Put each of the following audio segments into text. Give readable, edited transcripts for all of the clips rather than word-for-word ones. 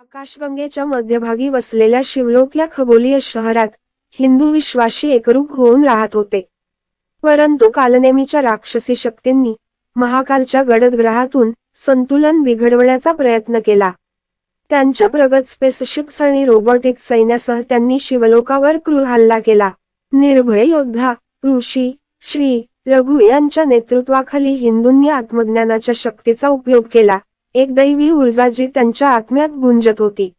आकाशगंगेच्या मध्यभागी वसलेल्या शिवलोक या खगोलीय शहरात हिंदू विश्वाशी एकरूप होऊन राहत होते. परंतु कालनेमीच्या राक्षसी शक्तींनी महाकालच्या गडद संतुलन बिघडवण्याचा प्रयत्न केला. त्यांच्या प्रगत स्पेसशिप्स आणि रोबोटिक सैन्यासह त्यांनी शिवलोकावर क्रूर हल्ला केला. निर्भय योद्धा ऋषी श्री रघु यांच्या नेतृत्वाखाली हिंदूंनी आत्मज्ञानाच्या शक्तीचा उपयोग केला, एक दैवी ऊर्जा जी त्यांच्या आत्म्यात गुंजत होती.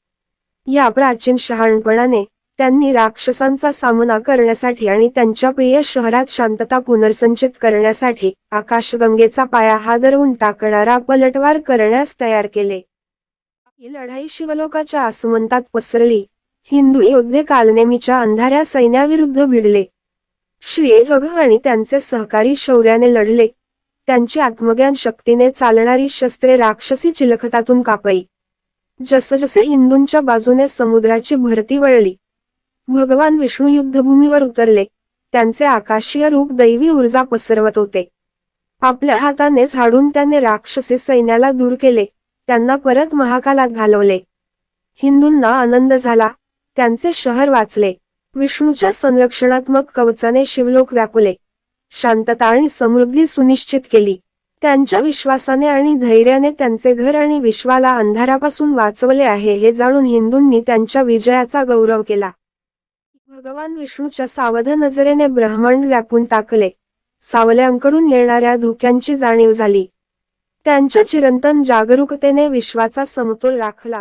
या प्राचीन शहाणपणाने त्यांनी राक्षसांचा सामना करण्यासाठी आणि त्यांच्या प्रिय शहरात शांतता पुनर्संचित करण्यासाठी आकाशगंगेचा पाया हादरवून टाकणारा पलटवार करण्यास तयार केले. ही लढाई शिवलोकाच्या आसमंतात पसरली. हिंदू योद्धे कालनेमीच्या अंधाऱ्या सैन्याविरुद्ध भिडले. श्री रघु आणि त्यांचे सहकारी शौर्याने लढले. त्यांची आत्मज्ञान शक्तीने चालणारी शस्त्रे राक्षसी चिलखतातून कापली. जसजसे हिंदूंच्या बाजूने समुद्राची भरती वळली, भगवान विष्णू युद्धभूमीवर उतरले. त्यांचे आकाशीय रूप दैवी ऊर्जा पसरवत होते. आपल्या हाताने झाडून त्याने राक्षसी सैन्याला दूर केले, त्यांना परत महाकालात घालवले. हिंदूंना आनंद झाला, त्यांचे शहर वाचले. विष्णूच्या संरक्षणात्मक कवचाने शिवलोक व्यापले, शांतता आणि समृद्धी सुनिश्चित केली. त्यांच्या विश्वासाने आणि धैर्याने त्यांचे घर आणि विश्वाला अंधारापासून वाचवले आहे हे जाणून हिंदूंनी त्यांच्या विजयाचा गौरव केला. भगवान विष्णूच्या सावध नजरेने ब्रह्मांड व्यापून टाकले. सावल्यांकडून येणाऱ्या धोक्यांची जाणीव झाली. त्यांच्या चिरंतन जागरूकतेने विश्वाचा समतोल राखला.